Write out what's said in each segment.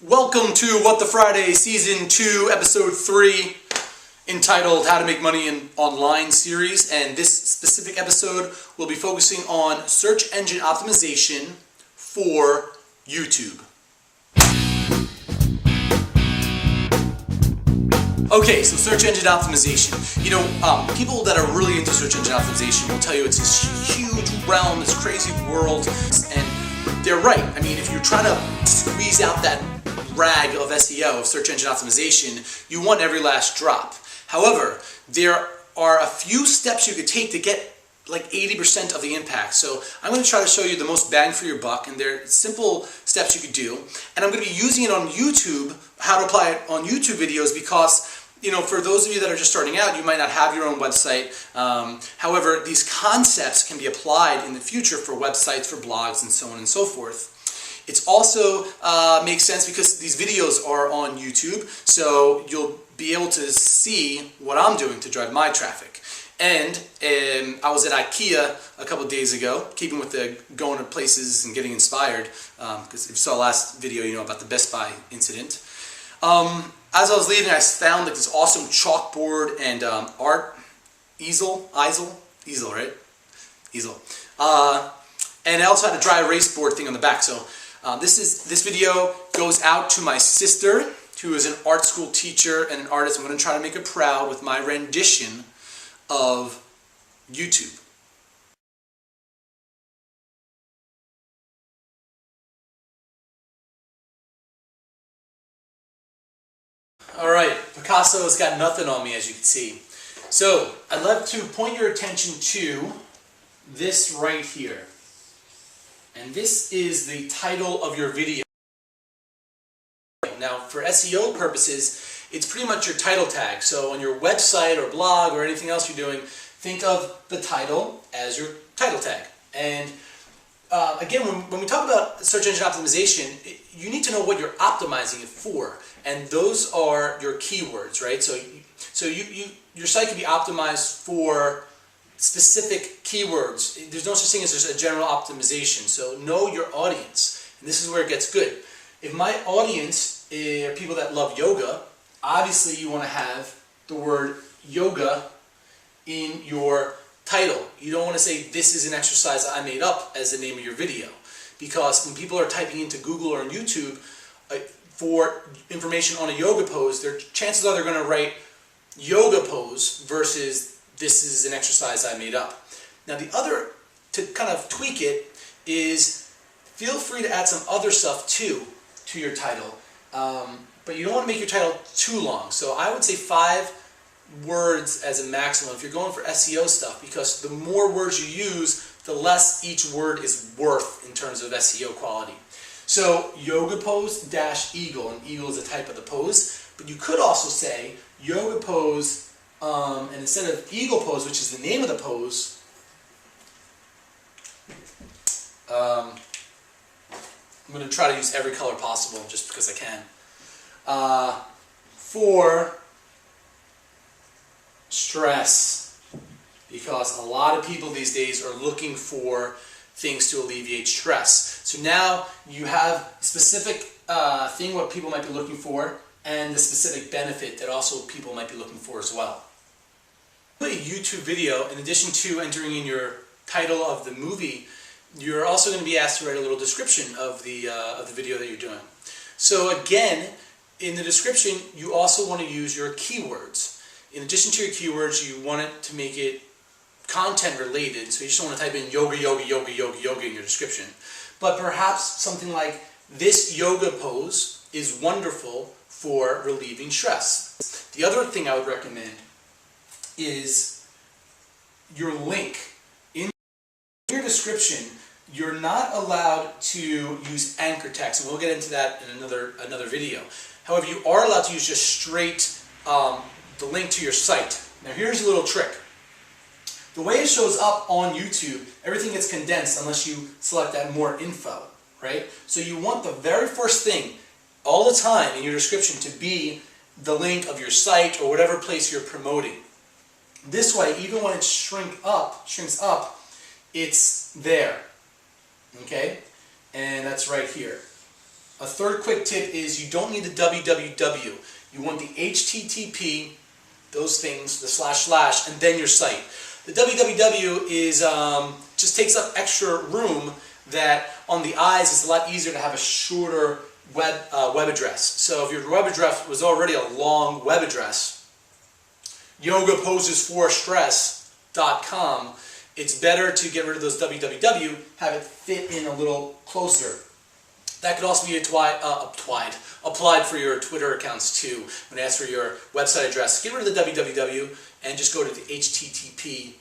Welcome to What the Friday Season 2, Episode 3, entitled How to Make Money in Online series. And this specific episode will be focusing on search engine optimization for YouTube. Okay, so search engine optimization. People that are really into search engine optimization will tell you it's this huge realm, this crazy world, and they're right. I mean, if you're trying to squeeze out that rag of SEO, of search engine optimization, you want every last drop. However, there are a few steps you could take to get like 80% of the impact. So I'm going to try to show you the most bang for your buck, and they're simple steps you could do. And I'm going to be using it on YouTube, how to apply it on YouTube videos, because for those of you that are just starting out, you might not have your own website. However, these concepts can be applied in the future for websites, for blogs, and so on and so forth. It also makes sense because these videos are on YouTube, so you'll be able to see what I'm doing to drive my traffic. And I was at IKEA a couple of days ago, keeping with the going to places and getting inspired, because if you saw the last video, about the Best Buy incident. As I was leaving, I found like this awesome chalkboard and art easel, right? Easel. And I also had a dry erase board thing on the back. So this video goes out to my sister, who is an art school teacher and an artist. I'm going to try to make her proud with my rendition of YouTube. Alright, Picasso has got nothing on me, as you can see. So, I'd love to point your attention to this right here. And this is the title of your video. Now, for SEO purposes, it's pretty much your title tag. So on your website or blog or anything else you're doing, think of the title as your title tag. And again, when we talk about search engine optimization, you need to know what you're optimizing it for. And those are your keywords, right? So your site can be optimized for specific keywords. There's no such thing as just a general optimization. So know your audience. And this is where it gets good. If my audience are people that love yoga, obviously you want to have the word yoga in your title. You don't want to say this is an exercise I made up as the name of your video. Because when people are typing into Google or on YouTube for information on a yoga pose, chances are they're going to write yoga pose versus this is an exercise I made up. Now the other, to kind of tweak it, is feel free to add some other stuff too to your title. But you don't want to make your title too long. So I would say 5 words as a maximum if you're going for SEO stuff, because the more words you use, the less each word is worth in terms of SEO quality. So yoga pose - eagle, and eagle is a type of the pose. But you could also say yoga pose, and instead of eagle pose, which is the name of the pose, I'm going to try to use every color possible just because I can. For stress, because a lot of people these days are looking for things to alleviate stress. So now you have a specific thing what people might be looking for, and the specific benefit that also people might be looking for as well. A YouTube video, in addition to entering in your title of the movie, you're also going to be asked to write a little description of the video that you're doing. So again, in the description, you also want to use your keywords. In addition to your keywords, you want it to make it content related, so you just don't want to type in yoga, yoga, yoga, yoga, yoga in your description. But perhaps something like, this yoga pose is wonderful for relieving stress. The other thing I would recommend is your link. In your description, you're not allowed to use anchor text, and we'll get into that in another video. However, you are allowed to use just straight the link to your site. Now here's a little trick. The way it shows up on YouTube, everything gets condensed unless you select that more info, right? So you want the very first thing all the time in your description to be the link of your site or whatever place you're promoting. This way, even when it shrinks up, it's there. Okay? And that's right here. A third quick tip is you don't need the www. You want the HTTP, those things, the / and then your site. The www is just takes up extra room that on the eyes it's a lot easier to have a shorter web address. So if your web address was already a long web address, yogaposesforstress.com, it's better to get rid of those www, have it fit in a little closer. That could also be applied for your Twitter accounts too. When they ask for your website address, get rid of the www and just go to the http://.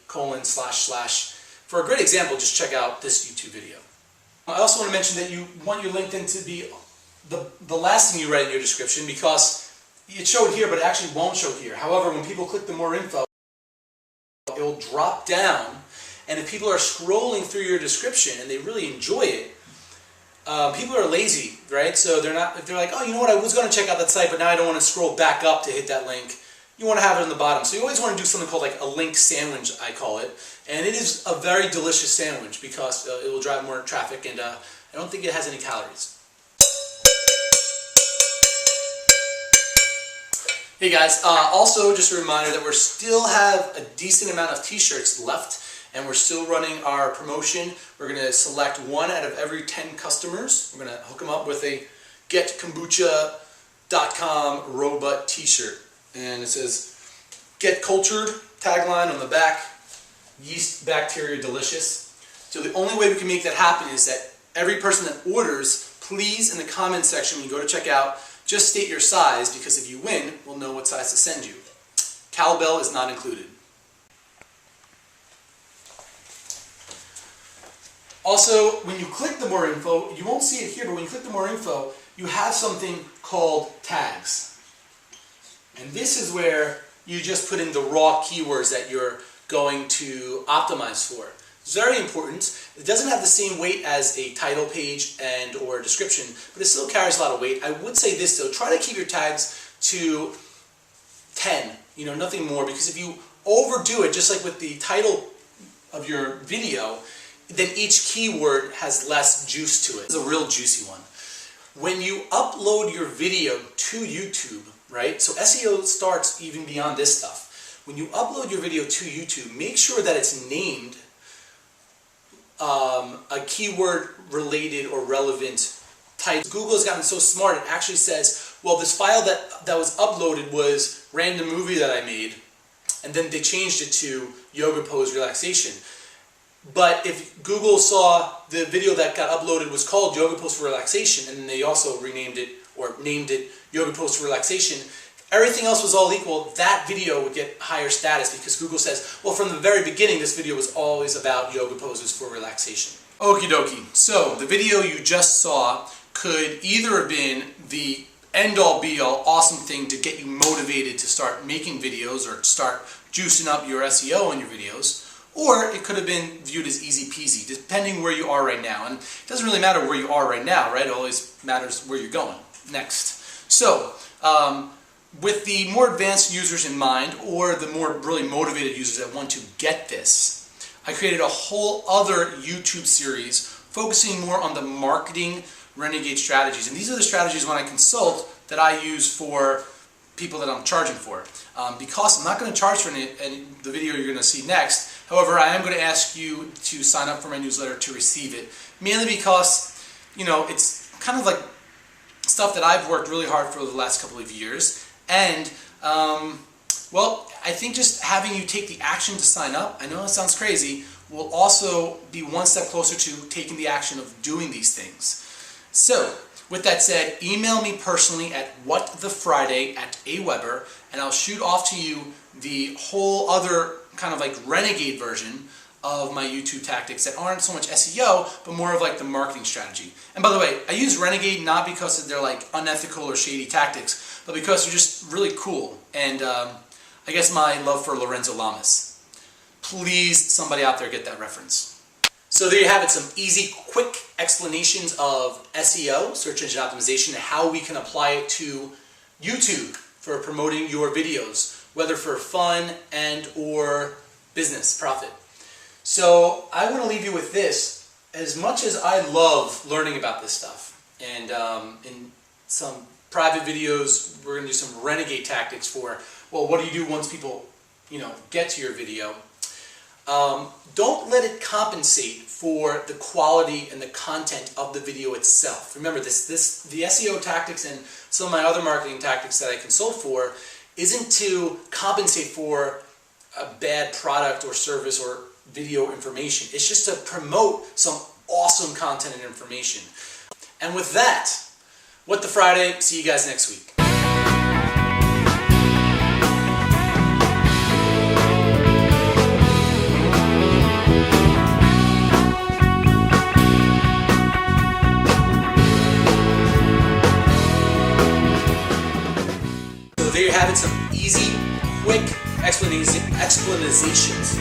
For a great example, just check out this YouTube video. I also want to mention that you want your LinkedIn to be the last thing you write in your description, because it showed here, but it actually won't show here. However, when people click the more info, it will drop down, and if people are scrolling through your description and they really enjoy it, people are lazy, right? So if they're like, oh, you know what, I was going to check out that site, but now I don't want to scroll back up to hit that link. You want to have it on the bottom. So you always want to do something called like a link sandwich, I call it. And it is a very delicious sandwich because it will drive more traffic, and I don't think it has any calories. Hey guys, also just a reminder that we still have a decent amount of t-shirts left, and we're still running our promotion. We're going to select one out of every 10 customers. We're going to hook them up with a getkombucha.com robot t-shirt. And it says, "Get cultured," tagline on the back, "Yeast bacteria delicious." So the only way we can make that happen is that every person that orders, please in the comment section when you go to checkout, just state your size, because if you win, we'll know what size to send you. Cowbell is not included. Also, when you click the more info, you won't see it here, but when you click the more info, you have something called tags. And this is where you just put in the raw keywords that you're going to optimize for. It's very important. It doesn't have the same weight as a title page and or a description, but it still carries a lot of weight. I would say this though, try to keep your tags to 10, nothing more, because if you overdo it, just like with the title of your video, then each keyword has less juice to it. This is a real juicy one. When you upload your video to YouTube, right? So SEO starts even beyond this stuff. When you upload your video to YouTube, make sure that it's named a keyword related or relevant type. Google has gotten so smart, it actually says, well, this file that was uploaded was random movie that I made, and then they changed it to yoga pose relaxation. But if Google saw the video that got uploaded was called Yoga Pose for Relaxation, and then they also renamed it or named it Yoga Pose for Relaxation, everything else was all equal, that video would get higher status, because Google says, well, from the very beginning, this video was always about yoga poses for relaxation. Okie dokie. So the video you just saw could either have been the end-all be-all awesome thing to get you motivated to start making videos or start juicing up your SEO on your videos, or it could have been viewed as easy peasy, depending where you are right now. And it doesn't really matter where you are right now, right? It always matters where you're going next. So, with the more advanced users in mind, or the more really motivated users that want to get this, I created a whole other YouTube series focusing more on the marketing Renegade strategies. And these are the strategies when I consult that I use for people that I'm charging for. Because I'm not going to charge for the video you're going to see next. However, I am going to ask you to sign up for my newsletter to receive it. Mainly because, it's kind of like stuff that I've worked really hard for the last couple of years. And, well, I think just having you take the action to sign up, I know it sounds crazy, will also be one step closer to taking the action of doing these things. So, with that said, email me personally at WhatTheFriday@aweber, and I'll shoot off to you the whole other kind of like Renegade version of my YouTube tactics that aren't so much SEO, but more of like the marketing strategy. And by the way, I use Renegade not because they're like unethical or shady tactics, but because they're just really cool. And I guess my love for Lorenzo Lamas. Please, somebody out there get that reference. So there you have it, some easy, quick explanations of SEO, search engine optimization, and how we can apply it to YouTube for promoting your videos, whether for fun and or business profit. So I want to leave you with this. As much as I love learning about this stuff, And in some private videos, we're going to do some Renegade tactics for, well, what do you do once people, get to your video? Don't let it compensate for the quality and the content of the video itself. Remember, the SEO tactics and some of my other marketing tactics that I consult for isn't to compensate for a bad product or service or video information. It's just to promote some awesome content and information. And with that, What the Friday, see you guys next week. So there you have it, some easy, quick explanations.